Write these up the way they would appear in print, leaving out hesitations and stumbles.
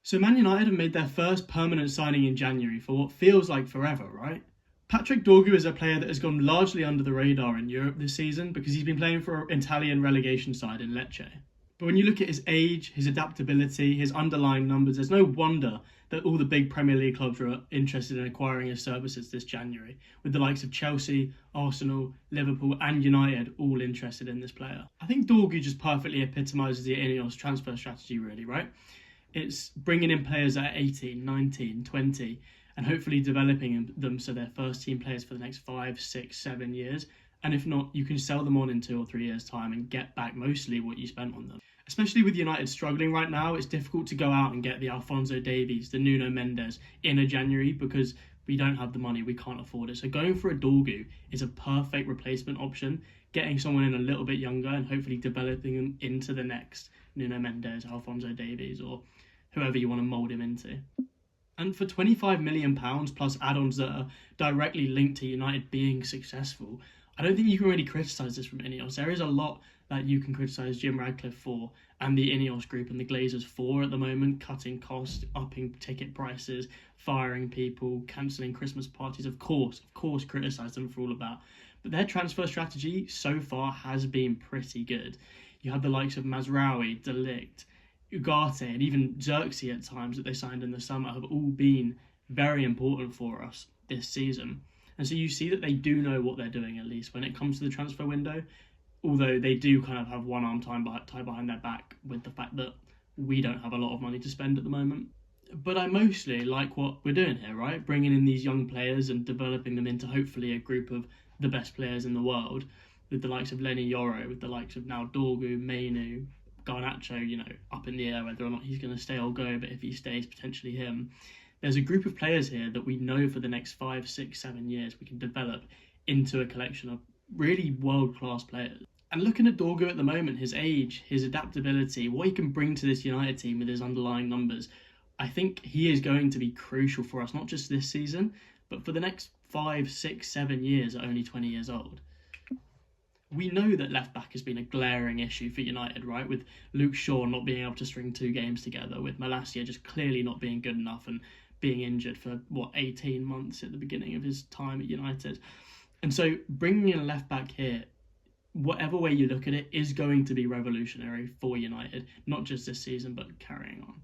So Man United have made their first permanent signing in January for what feels like forever, right? Patrick Dorgu is a player that has gone largely under the radar in Europe this season because he's been playing for an Italian relegation side in Lecce. But when you look at his age, his adaptability, his underlying numbers, there's no wonder that all the big Premier League clubs are interested in acquiring his services this January, with the likes of Chelsea, Arsenal, Liverpool and United all interested in this player. I think Dorgu just perfectly epitomises the Ineos transfer strategy really, right? It's bringing in players at 18, 19, 20 and hopefully developing them so they're first team players for the next 5, 6, 7 years. And if not, you can sell them on in 2 or 3 years' time and get back mostly what you spent on them. Especially with United struggling right now, it's difficult to go out and get the Alphonso Davies, the Nuno Mendes in a January because we don't have the money, we can't afford it. So going for a Dorgu is a perfect replacement option, getting someone in a little bit younger and hopefully developing them into the next Nuno Mendes, Alphonso Davies or whoever you want to mould him into. And for £25 million plus add-ons that are directly linked to United being successful, I don't think you can really criticise this from Ineos. There is a lot that you can criticise Jim Radcliffe for and the Ineos group and the Glazers for at the moment, cutting costs, upping ticket prices, firing people, cancelling Christmas parties. Of course, criticise them for all of that. But their transfer strategy so far has been pretty good. You have the likes of Mazraoui, De Ligt, Ugarte and even Xerxes at times that they signed in the summer have all been very important for us this season. And so you see that they do know what they're doing, at least when it comes to the transfer window, although they do kind of have one arm tied behind their back with the fact that we don't have a lot of money to spend at the moment. But I mostly like what we're doing here, right? Bringing in these young players and developing them into hopefully a group of the best players in the world, with the likes of Lenny Yoro, with the likes of now Dorgu, Mainu, Garnacho, up in the air whether or not he's going to stay or go, but if he stays, potentially him. There's a group of players here that we know for the next 5, 6, 7 years we can develop into a collection of really world-class players. And looking at Dorgu at the moment, his age, his adaptability, what he can bring to this United team with his underlying numbers, I think he is going to be crucial for us, not just this season, but for the next 5, 6, 7 years at only 20 years old. We know that left-back has been a glaring issue for United, right? With Luke Shaw not being able to string 2 games together, with Malacia just clearly not being good enough and being injured for, 18 months at the beginning of his time at United. And so bringing in a left-back here, whatever way you look at it, is going to be revolutionary for United, not just this season, but carrying on.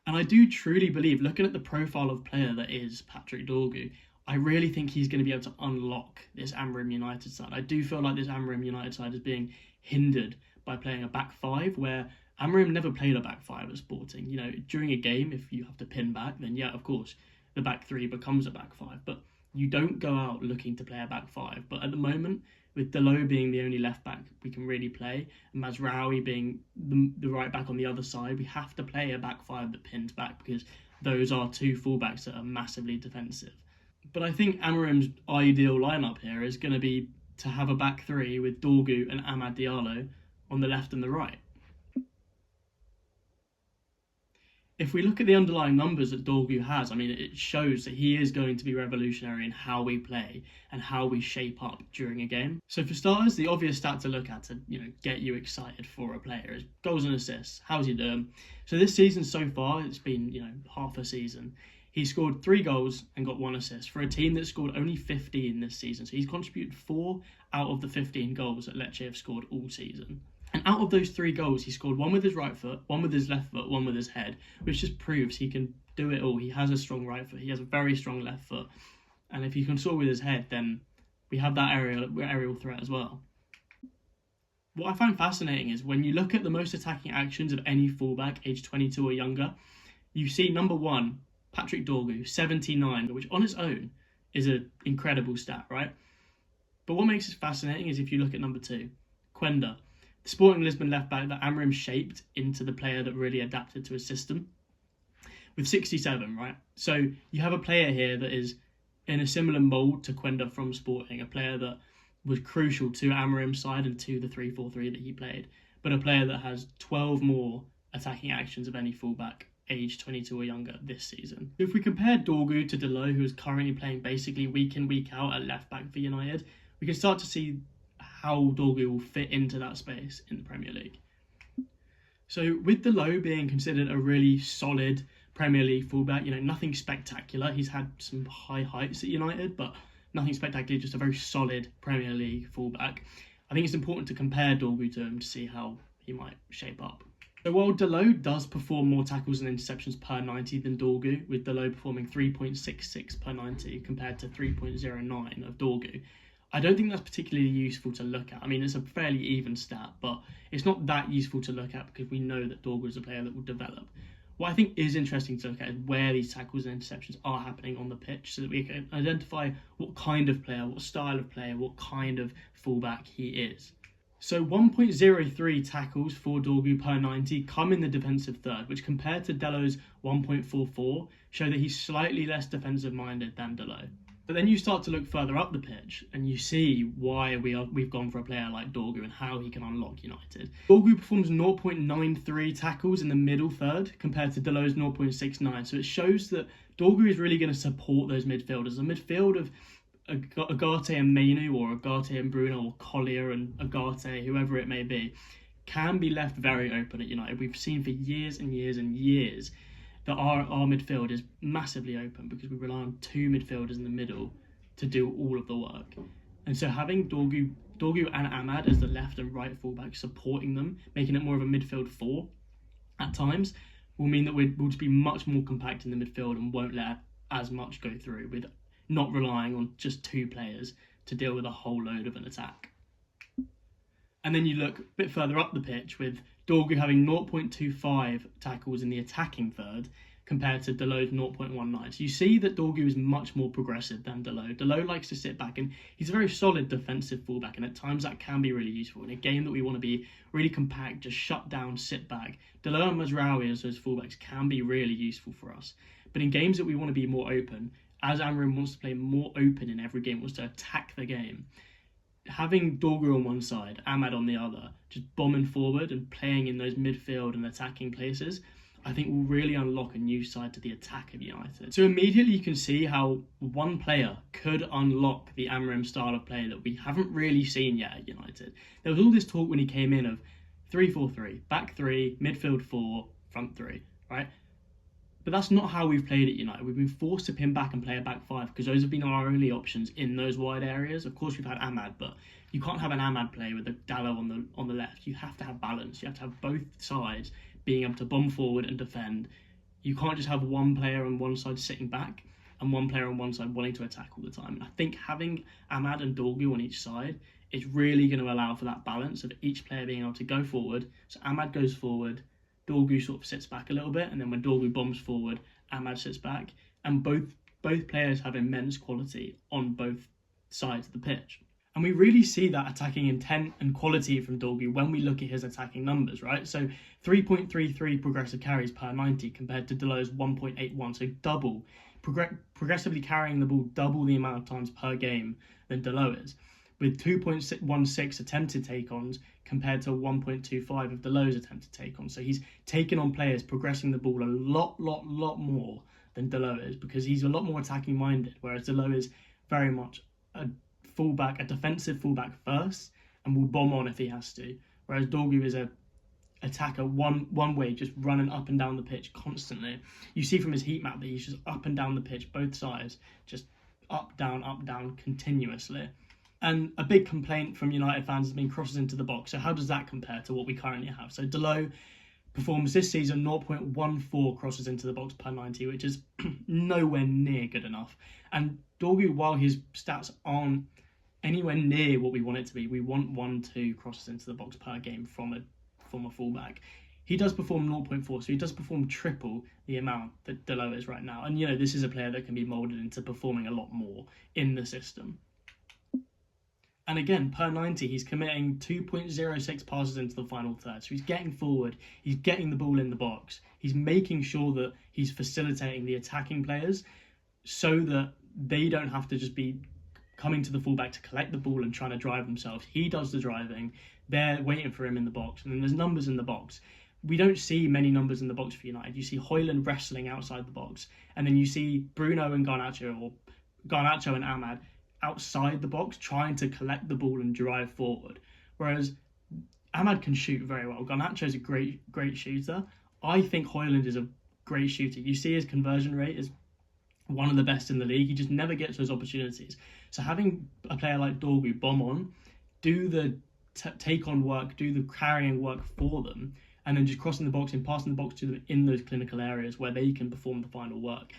And I do truly believe, looking at the profile of player that is Patrick Dorgu, I really think he's going to be able to unlock this Amorim United side. I do feel like this Amorim United side is being hindered by playing a back 5, where Amorim never played a back 5 at Sporting. During a game, if you have to pin back, then yeah, of course, the back 3 becomes a back 5. But you don't go out looking to play a back 5. But at the moment, with Dalot being the only left back we can really play, and Mazraoui being the right back on the other side, we have to play a back 5 that pins back because those are 2 fullbacks that are massively defensive. But I think Amorim's ideal lineup here is going to be to have a back 3 with Dorgu and Amad Diallo on the left and the right. If we look at the underlying numbers that Dorgu has, it shows that he is going to be revolutionary in how we play and how we shape up during a game. So for starters, the obvious stat to look at to get you excited for a player is goals and assists. How's he doing? So this season so far, it's been half a season. He scored 3 goals and got 1 assist for a team that scored only 15 this season. So he's contributed 4 out of the 15 goals that Lecce have scored all season. And out of those 3 goals, he scored 1 with his right foot, 1 with his left foot, 1 with his head, which just proves he can do it all. He has a strong right foot, he has a very strong left foot. And if he can score with his head, then we have that aerial threat as well. What I find fascinating is when you look at the most attacking actions of any fullback aged 22 or younger, you see number 1, Patrick Dorgu, 79, which on its own is an incredible stat, right? But what makes it fascinating is if you look at number 2, Quenda, the Sporting Lisbon left-back that Amorim shaped into the player that really adapted to his system, with 67, right? So you have a player here that is in a similar mould to Quenda from Sporting, a player that was crucial to Amorim's side and to the 3-4-3 that he played, but a player that has 12 more attacking actions of any fullback aged 22 or younger this season. If we compare Dorgu to Dalot, who is currently playing basically week in, week out at left back for United, we can start to see how Dorgu will fit into that space in the Premier League. So with Dalot being considered a really solid Premier League fullback, nothing spectacular. He's had some high heights at United, but nothing spectacular, just a very solid Premier League fullback. I think it's important to compare Dorgu to him to see how he might shape up. So while Dalot does perform more tackles and interceptions per 90 than Dorgu, with Dalot performing 3.66 per 90 compared to 3.09 of Dorgu, I don't think that's particularly useful to look at. I mean, it's a fairly even stat, but it's not that useful to look at because we know that Dorgu is a player that will develop. What I think is interesting to look at is where these tackles and interceptions are happening on the pitch so that we can identify what kind of player, what style of player, what kind of fullback he is. So 1.03 tackles for Dorgu per 90 come in the defensive third, which compared to Dalot's 1.44 show that he's slightly less defensive minded than Dalot. But then you start to look further up the pitch and you see why we've gone for a player like Dorgu and how he can unlock United. Dorgu performs 0.93 tackles in the middle third compared to Dalot's 0.69. So it shows that Dorgu is really going to support those midfielders. A midfield of Agate and Mainu, or Agate and Bruno, or Collier and Agate, whoever it may be, can be left very open at United. We've seen for years and years and years that our midfield is massively open because we rely on two midfielders in the middle to do all of the work. And so having Dorgu and Ahmad as the left and right fullback supporting them, making it more of a midfield four at times, will mean that we'll just be much more compact in the midfield and won't let as much go through, with not relying on just two players to deal with a whole load of an attack. And then you look a bit further up the pitch with Dorgu having 0.25 tackles in the attacking third compared to Dalot's 0.19. So you see that Dorgu is much more progressive than Dalot. Dalot likes to sit back and he's a very solid defensive fullback, and at times that can be really useful. In a game that we want to be really compact, just shut down, sit back, Dalot and Mazraoui as those fullbacks can be really useful for us. But in games that we want to be more open, as Amorim wants to play more open in every game, wants to attack the game, having Dorgu on one side, Ahmad on the other, just bombing forward and playing in those midfield and attacking places, I think will really unlock a new side to the attack of United. So immediately you can see how one player could unlock the Amorim style of play that we haven't really seen yet at United. There was all this talk when he came in of 3-4-3, back three, midfield four, front three, right? But that's not how we've played at United. We've been forced to pin back and play a back five because those have been our only options in those wide areas. Of course, we've had Ahmad, but you can't have an Ahmad play with a Dalot on the left. You have to have balance. You have to have both sides being able to bomb forward and defend. You can't just have one player on one side sitting back and one player on one side wanting to attack all the time. And I think having Ahmad and Dorgu on each side is really going to allow for that balance of each player being able to go forward. So Ahmad goes forward, Dorgu sort of sits back a little bit, and then when Dorgu bombs forward, Ahmad sits back, and both players have immense quality on both sides of the pitch. And we really see that attacking intent and quality from Dorgu when we look at his attacking numbers, right? So 3.33 progressive carries per 90 compared to Dalot's 1.81, so double, progressively carrying the ball double the amount of times per game than Dalot is, with 2.16 attempted take-ons compared to 1.25 of Dalot's attempted take-ons. So he's taken on players, progressing the ball a lot more than Dalot is, because he's a lot more attacking minded, whereas Dalot is very much a fullback, a defensive fullback first, and will bomb on if he has to. Whereas Dorgu is a attacker one way, just running up and down the pitch constantly. You see from his heat map that he's just up and down the pitch, both sides, just up, down, continuously. And a big complaint from United fans has been crosses into the box. So how does that compare to what we currently have? So Dalot performs this season 0.14 crosses into the box per 90, which is nowhere near good enough. And Dorgu, while his stats aren't anywhere near what we want it to be, we want 1-2 crosses into the box per game from a fullback. He does perform 0.4, so he does perform triple the amount that Dalot is right now. And, this is a player that can be moulded into performing a lot more in the system. And again, per 90, he's committing 2.06 passes into the final third. So he's getting forward, he's getting the ball in the box, he's making sure that he's facilitating the attacking players so that they don't have to just be coming to the fullback to collect the ball and trying to drive themselves. He does the driving, they're waiting for him in the box, and then there's numbers in the box. We don't see many numbers in the box for United. You see Højlund wrestling outside the box, and then you see Bruno and Garnacho, or Garnacho and Ahmad, outside the box trying to collect the ball and drive forward. Whereas Ahmad can shoot very well. Garnacho's a great shooter. I think Højlund is a great shooter. You see his conversion rate is one of the best in the league. He just never gets those opportunities. So having a player like Dorgu bomb on, do the take on work, do the carrying work for them, and then just crossing the box and passing the box to them in those clinical areas where they can perform the final work,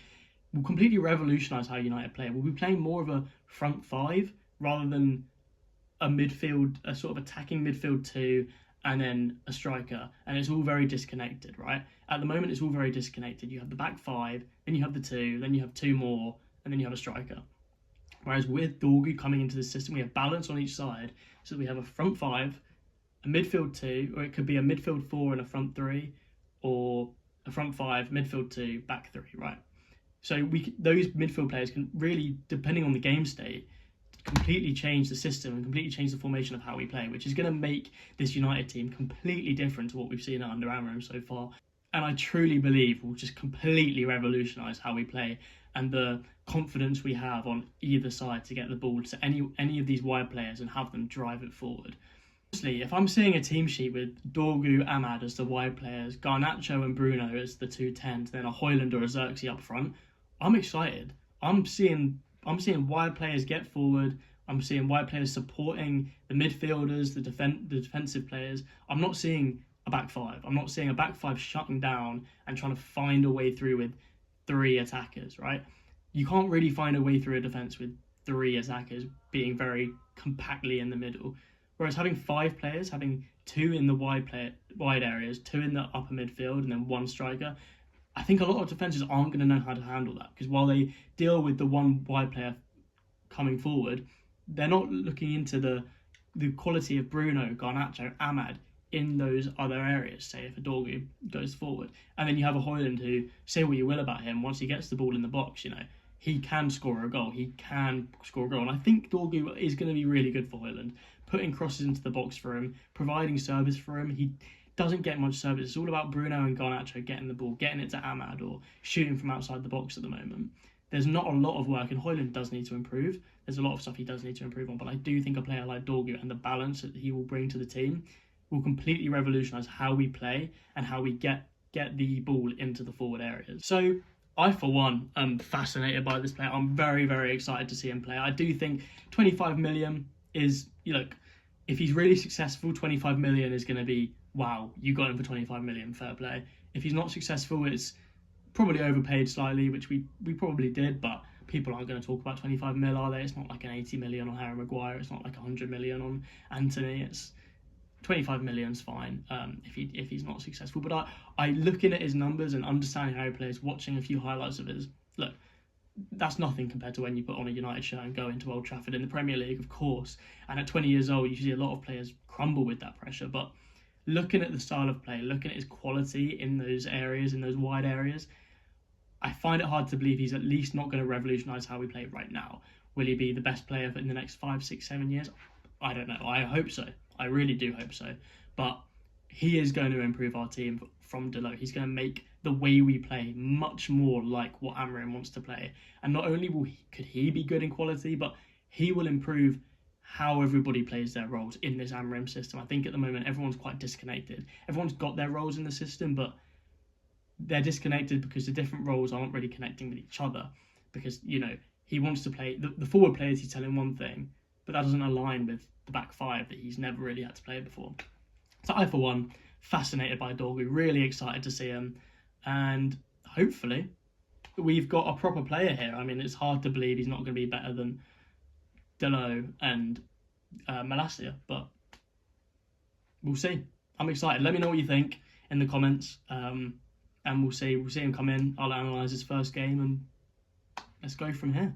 will completely revolutionise how United play. We'll be playing more of a front five rather than a sort of attacking midfield two, and then a striker, and it's all very disconnected, right? At the moment, it's all very disconnected. You have the back five, then you have the two, then you have two more, and then you have a striker. Whereas with Dorgu coming into the system, we have balance on each side, so we have a front five, a midfield two, or it could be a midfield four and a front three, or a front five, midfield two, back three, right? So those midfield players can really, depending on the game state, completely change the system and completely change the formation of how we play, which is going to make this United team completely different to what we've seen under Amorim so far. And I truly believe will just completely revolutionise how we play and the confidence we have on either side to get the ball to any of these wide players and have them drive it forward. Honestly, if I'm seeing a team sheet with Dorgu, Ahmad as the wide players, Garnacho and Bruno as the two tens, then a Højlund or a Xerxes up front, I'm excited. I'm seeing wide players get forward. I'm seeing wide players supporting the midfielders, the defensive players. I'm not seeing a back five. I'm not seeing a back five shutting down and trying to find a way through with three attackers, right? You can't really find a way through a defence with three attackers being very compactly in the middle. Whereas having five players, having two in the wide areas, two in the upper midfield, and then one striker, I think a lot of defences aren't going to know how to handle that, because while they deal with the one wide player coming forward, they're not looking into the quality of Bruno, Garnacho, Ahmad in those other areas, say if a Dorgu goes forward. And then you have a Højlund who, say what you will about him, once he gets the ball in the box, he can score a goal. And I think Dorgu is going to be really good for Højlund, putting crosses into the box for him, providing service for him. He doesn't get much service. It's all about Bruno and Garnacho getting the ball, getting it to Ahmad, or shooting from outside the box at the moment. There's not a lot of work, and Højlund does need to improve. There's a lot of stuff he does need to improve on, but I do think a player like Dorgu and the balance that he will bring to the team will completely revolutionise how we play and how we get the ball into the forward areas. So I, for one, am fascinated by this player. I'm very, very excited to see him play. I do think 25 million is, if he's really successful, 25 million is going to be, wow, you got him for 25 million, fair play. If he's not successful, it's probably overpaid slightly, which we probably did, but people aren't going to talk about 25 mil, are they? It's not like an 80 million on Harry Maguire. It's not like 100 million on Anthony. It's 25 million's fine if he's not successful. But I looking at his numbers and understanding how he plays, watching a few highlights of his, look, that's nothing compared to when you put on a United shirt and go into Old Trafford in the Premier League, of course. And at 20 years old, you see a lot of players crumble with that pressure. But looking at the style of play, looking at his quality in those areas, in those wide areas, I find it hard to believe he's at least not going to revolutionise how we play right now. Will he be the best player in the next 5, 6, 7 years? I don't know. I hope so. I really do hope so. But he is going to improve our team from below. He's going to make the way we play much more like what Amorim wants to play. And not only could he be good in quality, but he will improve how everybody plays their roles in this Amorim system. I think at the moment everyone's quite disconnected. Everyone's got their roles in the system, but they're disconnected because the different roles aren't really connecting with each other. Because, he wants to play the forward players, he's telling one thing, but that doesn't align with the back five that he's never really had to play before. So I, for one, fascinated by Dorgu, really excited to see him, and hopefully we've got a proper player here. I mean, it's hard to believe he's not going to be better than Delo and Malacia, but we'll see. I'm excited. Let me know what you think in the comments, and we'll see him come in. I'll analyse his first game, and let's go from here.